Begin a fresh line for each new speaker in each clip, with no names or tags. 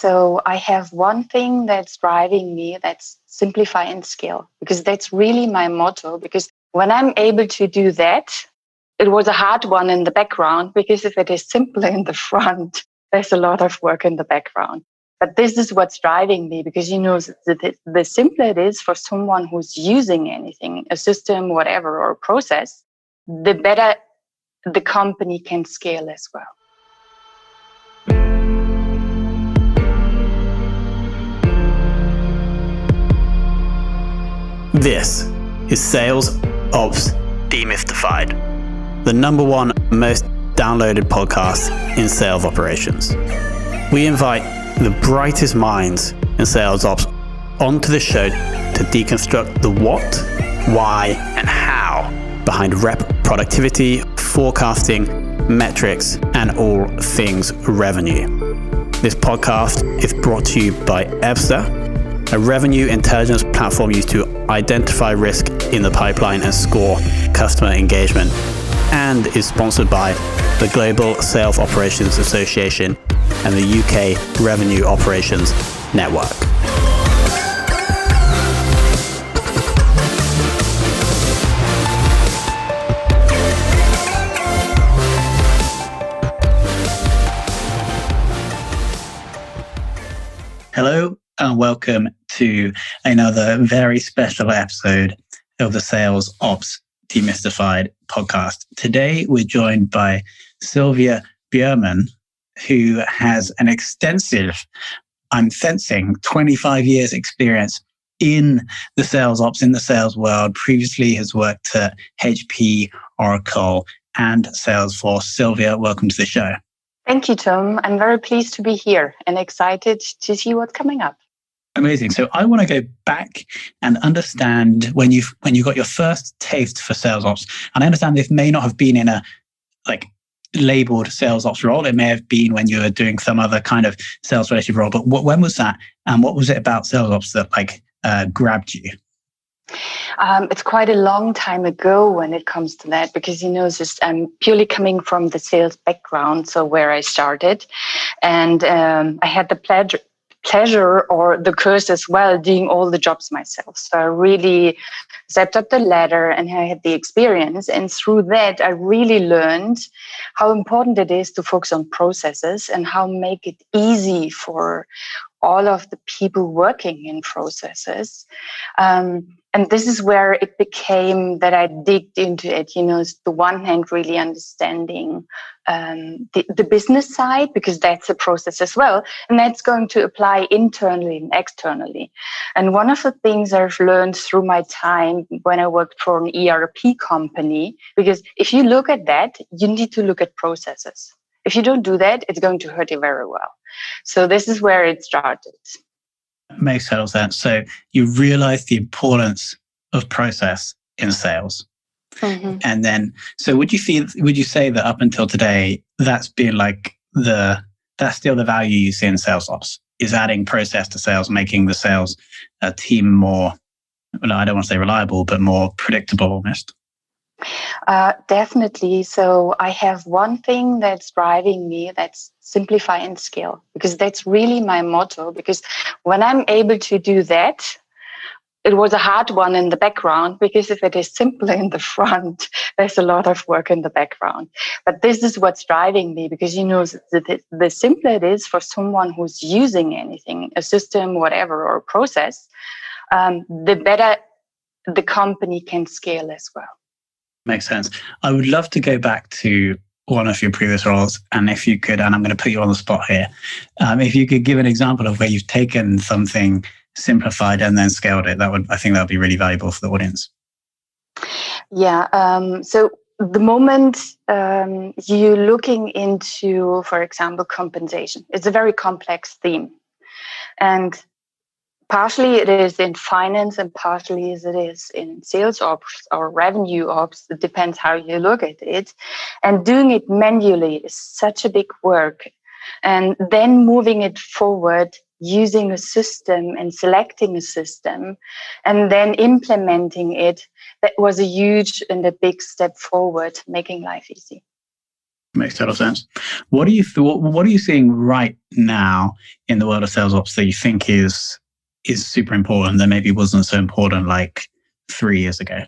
So I have one thing that's driving me, that's simplify and scale, because that's really my motto. Because when I'm able to do that, it was a hard one in the background, because if it is simple in the front, there's a lot of work in the background. But this is what's driving me, because the simpler it is for someone who's using anything, a system, whatever, or a process, the better the company can scale as well.
This is Sales Ops Demystified, the number one most downloaded podcast in sales operations. We invite the brightest minds in sales ops onto the show to deconstruct the what, why, and how behind rep productivity, forecasting, metrics, and all things revenue. This podcast is brought to you by EBSA, a revenue intelligence platform used to identify risk in the pipeline and score customer engagement, and is sponsored by the Global Sales Operations Association and the UK Revenue Operations Network. Hello and welcome to another very special episode of the Sales Ops Demystified Podcast. Today we're joined by Silvia Buermann, who has an extensive, I'm sensing, 25 years experience in the sales ops, in the sales world. Previously has worked at HP, Oracle, and Salesforce. Silvia, welcome to the show.
Thank you, Tom. I'm very pleased to be here and excited to see what's coming up.
Amazing. So I want to go back and understand when you got your first taste for sales ops. And I understand this may not have been in a labeled sales ops role. It may have been when you were doing some other kind of sales related role. But when was that? And what was it about sales ops that grabbed you?
It's quite a long time ago when it comes to that, because I'm purely coming from the sales background, so where I started, and I had the pleasure or the curse as well doing all the jobs myself. So I really stepped up the ladder and I had the experience, and through that I really learned how important it is to focus on processes and how make it easy for all of the people working in processes. And this is where it became that I digged into it, the one hand really understanding the business side, because that's a process as well. And that's going to apply internally and externally. And one of the things I've learned through my time when I worked for an ERP company, because if you look at that, you need to look at processes. If you don't do that, it's going to hurt you very well. So this is where it started.
Makes total sense. So you realize the importance of process in sales.
Mm-hmm.
And then, so would you say that up until today, that's been that's still the value you see in sales ops, is adding process to sales, making the sales team more, I don't want to say reliable, but more predictable almost?
Definitely. So I have one thing that's driving me, that's simplify and scale, because that's really my motto. Because when I'm able to do that, it was a hard one in the background, because if it is simple in the front, there's a lot of work in the background. But this is what's driving me, because the simpler it is for someone who's using anything, a system, whatever, or a process, the better the company can scale as well.
Makes sense. I would love to go back to one of your previous roles, and if you could, and I'm going to put you on the spot here, if you could give an example of where you've taken something simplified and then scaled it, I think that would be really valuable for the audience.
Yeah. So the moment you're looking into, for example, compensation, it's a very complex theme, and partially it is in finance and partially it is in sales ops or revenue ops. It depends how you look at it. And doing it manually is such a big work. And then moving it forward, using a system and selecting a system and then implementing it, that was a huge and a big step forward, making life easy.
Makes total sense. What are you seeing right now in the world of sales ops that you think is super important that maybe wasn't so important like 3 years ago?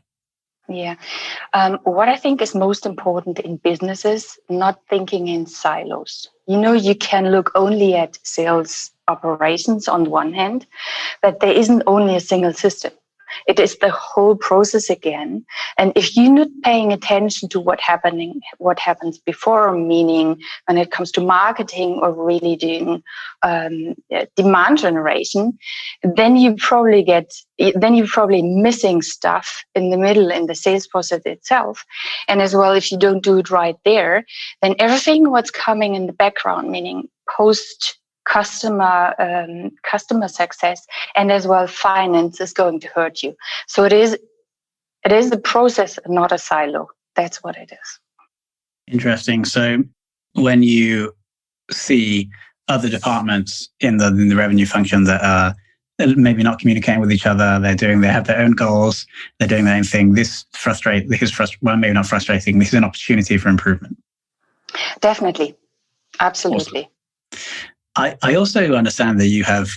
Yeah. What I think is most important in businesses, not thinking in silos. You can look only at sales operations on one hand, but there isn't only a single system. It is the whole process again. And if you're not paying attention to what happens before, meaning when it comes to marketing or really doing demand generation, then you're probably missing stuff in the middle in the sales process itself. And as well, if you don't do it right there, then everything what's coming in the background, meaning post customer success and as well finance, is going to hurt you. So it is a process, not a silo. That's what it is.
Interesting. So when you see other departments in the revenue function that are maybe not communicating with each other, they have their own goals, they're doing their own thing, maybe not frustrating, this is an opportunity for improvement.
Definitely. Absolutely.
Awesome. I also understand that you have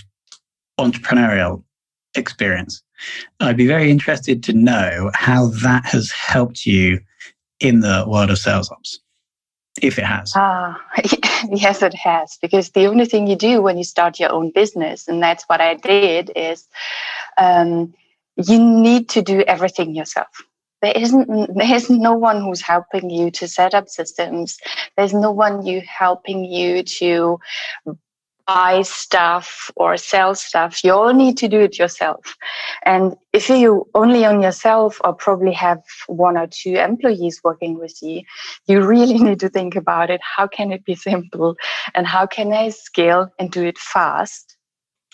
entrepreneurial experience. I'd be very interested to know how that has helped you in the world of sales ops, if it has.
Yes, it has. Because the only thing you do when you start your own business, and that's what I did, is you need to do everything yourself. There isn't no one who's helping you to set up systems. There's no one helping you to buy stuff or sell stuff. You all need to do it yourself. And if you only own yourself or probably have 1 or 2 employees working with you, you really need to think about it. How can it be simple? And how can I scale and do it fast?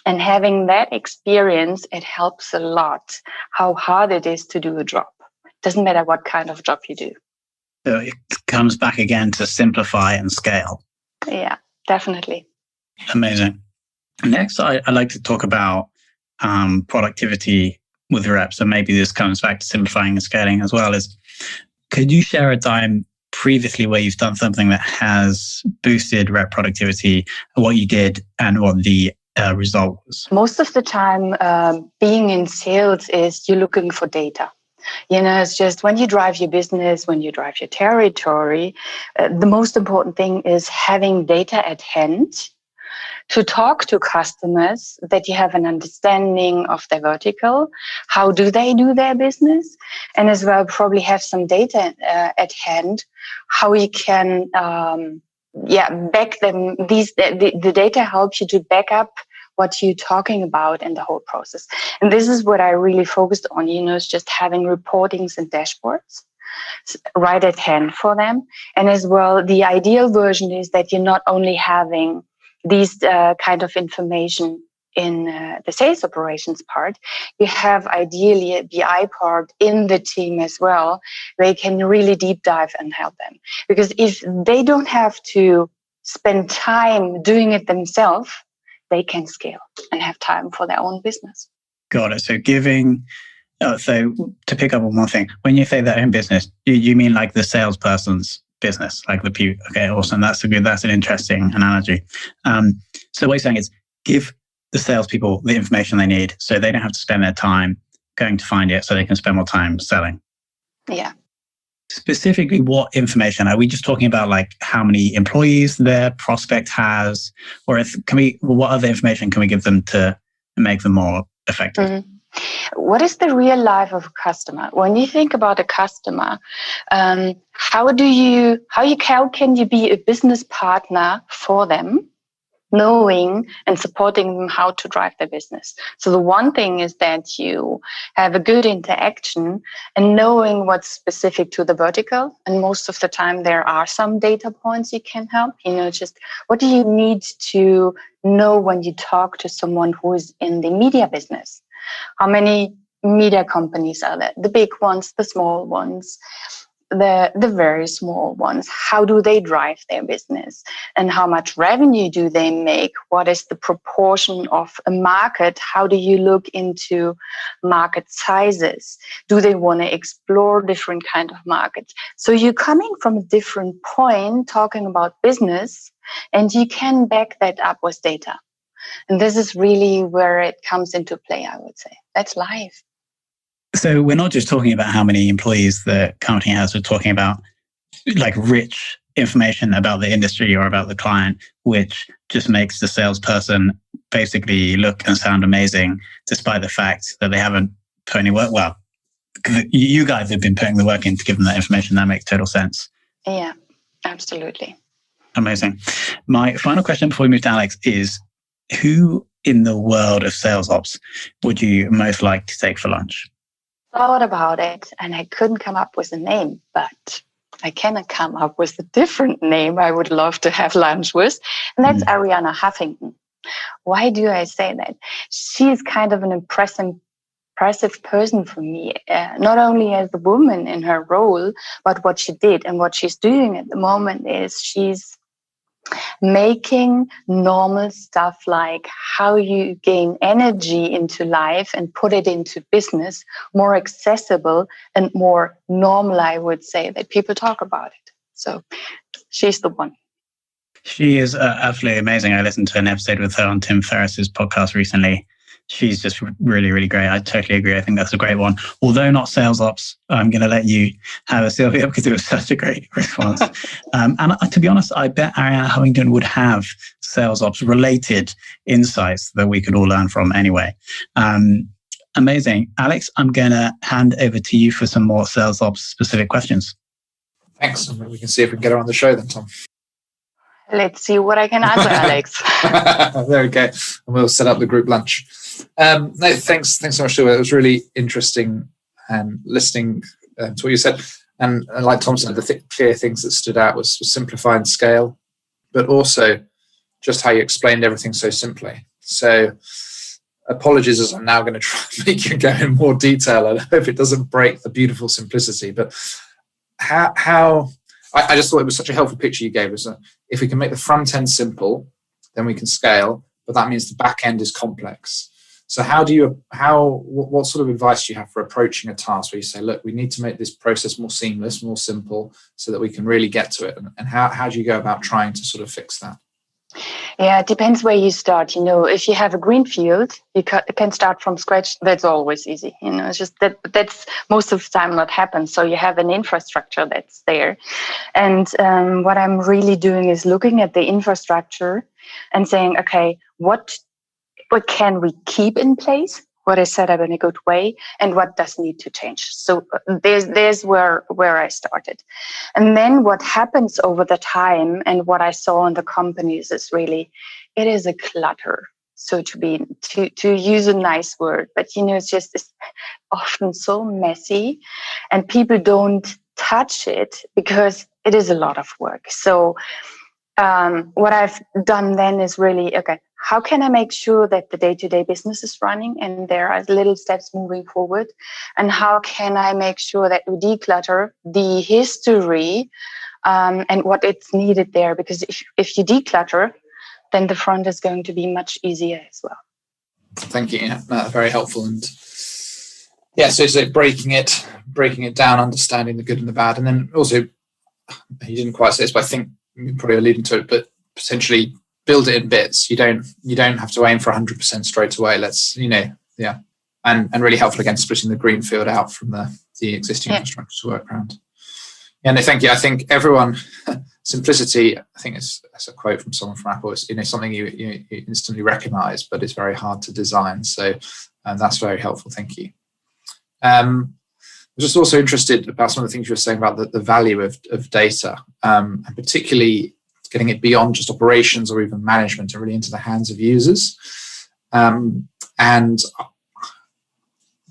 And having that experience, it helps a lot how hard it is to do a job. Doesn't matter what kind of job you do.
So it comes back again to simplify and scale.
Yeah, definitely.
Amazing. Next, I'd like to talk about productivity with reps. So maybe this comes back to simplifying and scaling as well. Could you share a time previously where you've done something that has boosted rep productivity, what you did and what the result was?
Most of the time, being in sales is you're looking for data. It's just when you drive your business, when you drive your territory, the most important thing is having data at hand to talk to customers, that you have an understanding of their vertical, how do they do their business, and as well probably have some data at hand, how you can back them. The data helps you to back up what you're talking about in the whole process. And this is what I really focused on, is just having reportings and dashboards right at hand for them. And as well, the ideal version is that you're not only having these kind of information in the sales operations part, you have ideally a BI part in the team as well, where you can really deep dive and help them. Because if they don't have to spend time doing it themselves, they can scale and have time for their own business.
Got it. So so to pick up on one thing, when you say their own business, you mean like the salesperson's business, like the people? Okay, awesome. That's an interesting analogy. So what you're saying is give the salespeople the information they need so they don't have to spend their time going to find it, so they can spend more time selling.
Yeah.
Specifically, what information? Are we just talking about like how many employees their prospect has, or what other information can we give them to make them more effective?
Mm-hmm. What is the real life of a customer? When you think about a customer, how can you be a business partner for them, knowing and supporting them how to drive their business? So the one thing is that you have a good interaction and knowing what's specific to the vertical. And most of the time there are some data points you can help, just what do you need to know when you talk to someone who is in the media business? How many media companies are there? The big ones, the small ones. the very small ones. How do they drive their business, and how much revenue do they make? What is the proportion of a market? How do you look into market sizes? Do they want to explore different kind of markets? So you're coming from a different point talking about business, and you can back that up with data. And this is really where it comes into play, I would say. That's life.
So we're not just talking about how many employees the company has, we're talking about like rich information about the industry or about the client, which just makes the salesperson basically look and sound amazing, despite the fact that they haven't put any work. Well, you guys have been putting the work in to give them that information. That makes total sense.
Yeah, absolutely.
Amazing. My final question before we move to Alex is, who in the world of sales ops would you most like to take for lunch?
Thought about it, and I couldn't come up with a name, but I can come up with a different name I would love to have lunch with, and that's Arianna Huffington. Why do I say that? She's kind of an impressive person for me, not only as a woman in her role, but what she did and what she's doing at the moment is she's making normal stuff like how you gain energy into life and put it into business more accessible and more normal, I would say, that people talk about it. So she's the one.
She is absolutely amazing. I listened to an episode with her on Tim Ferriss's podcast recently. She's just really, really great. I totally agree. I think that's a great one. Although not sales ops, I'm going to let you have a Silvia because it was such a great response. And to be honest, I bet Arianna Huffington would have sales ops related insights that we could all learn from anyway. Amazing. Alex, I'm going to hand over to you for some more sales ops specific questions.
Thanks. We can see if we can get her on the show then, Tom.
Let's see what I can answer, Alex.
There we go. And we'll set up the group lunch. No, thanks so much, Silvia. It was really interesting and listening to what you said. And like Tom said, the clear things that stood out was simplify and scale, but also just how you explained everything so simply. So apologies as I'm now going to try and make you go in more detail. I hope it doesn't break the beautiful simplicity. But how I just thought it was such a helpful picture you gave us. If we can make the front end simple, then we can scale, but that means the back end is complex. So what sort of advice do you have for approaching a task where you say, look, we need to make this process more seamless, more simple, so that we can really get to it? And how do you go about trying to sort of fix that?
Yeah, it depends where you start. If you have a green field, you can start from scratch. That's always easy. It's just that's most of the time not happens. So you have an infrastructure that's there. And what I'm really doing is looking at the infrastructure and saying, okay, what can we keep in place? What is set up in a good way, and what does need to change? So there's where I started. And then what happens over the time and what I saw in the companies is really, it is a clutter. So to use a nice word, but it's often so messy and people don't touch it because it is a lot of work. So what I've done then is really, okay, how can I make sure that the day-to-day business is running and there are little steps moving forward? And how can I make sure that we declutter the history and what it's needed there? Because if you declutter, then the front is going to be much easier as well.
Thank you. Yeah, that's very helpful. And yeah, so it's like breaking it down, understanding the good and the bad. And then also, you didn't quite say this, but I think you're probably alluding to it, but potentially build it in bits. You don't have to aim for 100% straight away. And really helpful again, splitting the green field out from the existing infrastructure to work around. Yeah, no, thank you. I think everyone, simplicity, I think that's a quote from someone from Apple. It's something you instantly recognize, but it's very hard to design. So that's very helpful. Thank you. I'm just also interested about some of the things you were saying about the value of data, and particularly getting it beyond just operations or even management and really into the hands of users. And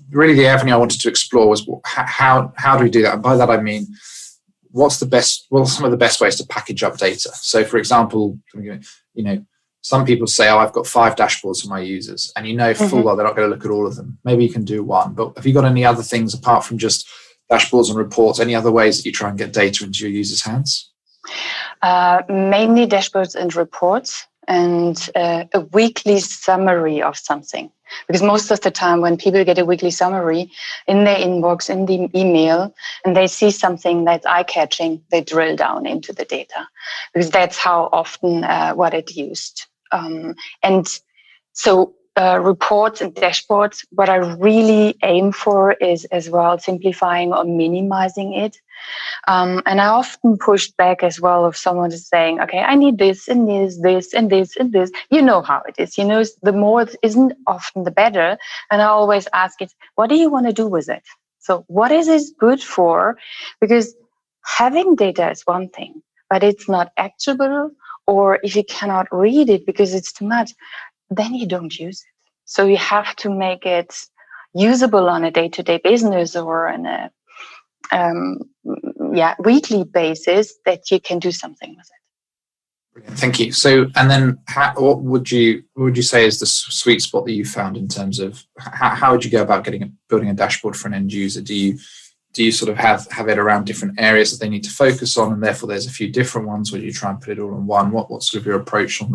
really the avenue I wanted to explore was how do we do that? And by that I mean, what are some of the best ways to package up data? So for example, some people say, I've got 5 dashboards for my users, and full well they're not going to look at all of them. Maybe you can do one, but have you got any other things apart from just dashboards and reports? Any other ways that you try and get data into your users' hands?
Mainly dashboards and reports, and a weekly summary of something. Because most of the time when people get a weekly summary in their inbox, in the email, and they see something that's eye-catching, they drill down into the data. Because that's how often what it used. And so reports and dashboards, what I really aim for is as well simplifying or minimizing it. And I often pushed back as well if someone is saying, okay, I need this and this and this and this. You know how it is. The more it isn't often the better. And I always ask it, what do you want to do with it? So what is it good for? Because having data is one thing, but it's not actionable, or if you cannot read it because it's too much, then you don't use it. So you have to make it usable on a day-to-day business or on a weekly basis that you can do something with it.
Brilliant. Thank you. So, and then what would you say is the sweet spot that you found in terms of how would you go about building a dashboard for an end user? Do you sort of have it around different areas that they need to focus on, and therefore there's a few different ones, or do you try and put it all in one? What's sort of your approach on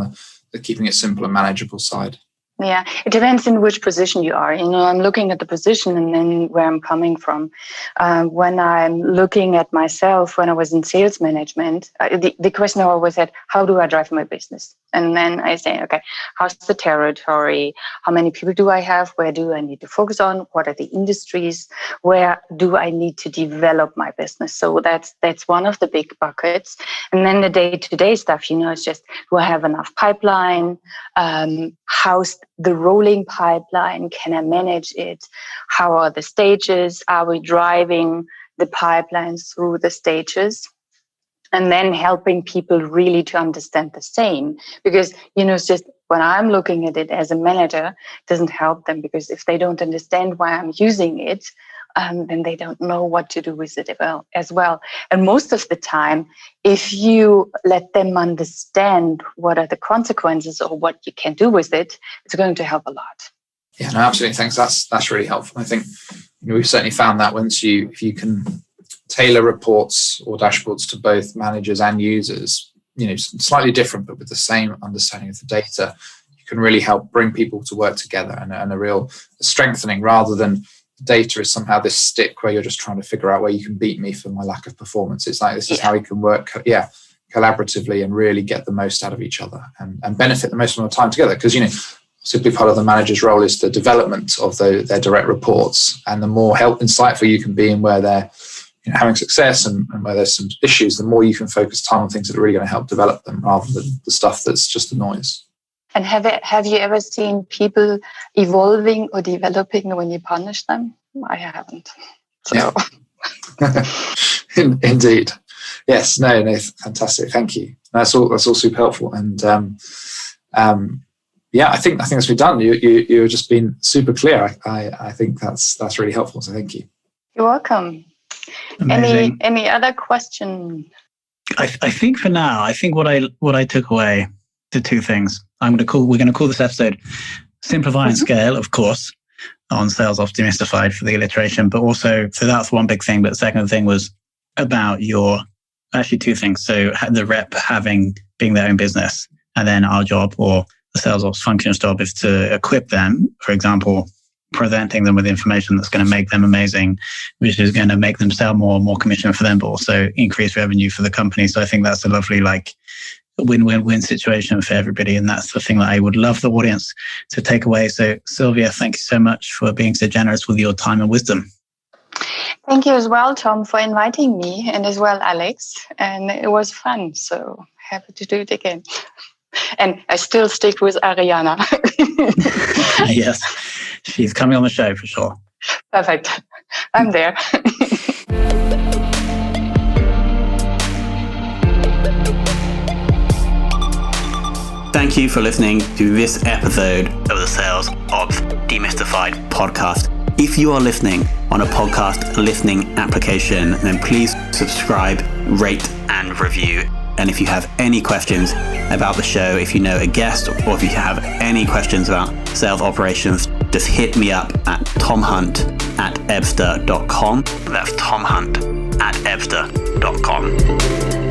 the keeping it simple and manageable side?
Yeah, it depends in which position you are. I'm looking at the position and then where I'm coming from. When I'm looking at myself, when I was in sales management, the question I always had, how do I drive my business? And then I say, okay, how's the territory? How many people do I have? Where do I need to focus on? What are the industries? Where do I need to develop my business? So that's one of the big buckets. And then the day-to-day stuff, it's just, do I have enough pipeline? How's the rolling pipeline? Can I manage it? How are the stages? Are we driving the pipelines through the stages? And then helping people really to understand the same. Because, it's just when I'm looking at it as a manager, it doesn't help them, because if they don't understand why I'm using it, then they don't know what to do with it as well. And most of the time, if you let them understand what are the consequences or what you can do with it, it's going to help a lot.
Yeah, no, absolutely. Thanks. That's really helpful. I think we've certainly found that if you can tailor reports or dashboards to both managers and users, slightly different, but with the same understanding of the data, you can really help bring people to work together and a real strengthening, rather than data is somehow this stick where you're just trying to figure out where you can beat me for my lack of performance. It's like, this is how we can work collaboratively and really get the most out of each other and benefit the most from our time together. Because simply part of the manager's role is the development of their direct reports, and the more insightful you can be in where they're having success and where there's some issues, the more you can focus time on things that are really going to help develop them, rather than the stuff that's just the noise.
And have you ever seen people evolving or developing when you punish them? I haven't. So.
Yeah. Indeed. Yes. No. Fantastic. Thank you. That's all super helpful. And I think that's been done. You've just been super clear. I think that's really helpful. So thank you.
You're welcome.
Amazing.
Any other question?
I think for now, what I took away, the two things we're going to call this episode Simplify and Scale, of course, on Sales Ops Demystified for the alliteration, but also, so that's one big thing. But the second thing was about actually two things. So the rep being their own business, and then our job, or the sales ops function's job, is to equip them, for example, presenting them with information that's going to make them amazing, which is going to make them sell more commission for them, but also increase revenue for the company. So I think that's a lovely win-win-win situation for everybody. And that's the thing that I would love the audience to take away. So Silvia, thank you so much for being so generous with your time and wisdom.
Thank you as well, Tom, for inviting me, and as well, Alex. And it was fun. So happy to do it again. And I still stick with Ariana.
Yes, she's coming on the show for sure.
Perfect. I'm there.
Thank you for listening to this episode of the Sales Ops Demystified podcast. If you are listening on a podcast listening application, then please subscribe, rate, and review. And if you have any questions about the show, if you know a guest, or if you have any questions about sales operations, just hit me up at tomhunt@ebster.com. That's tomhunt@ebster.com.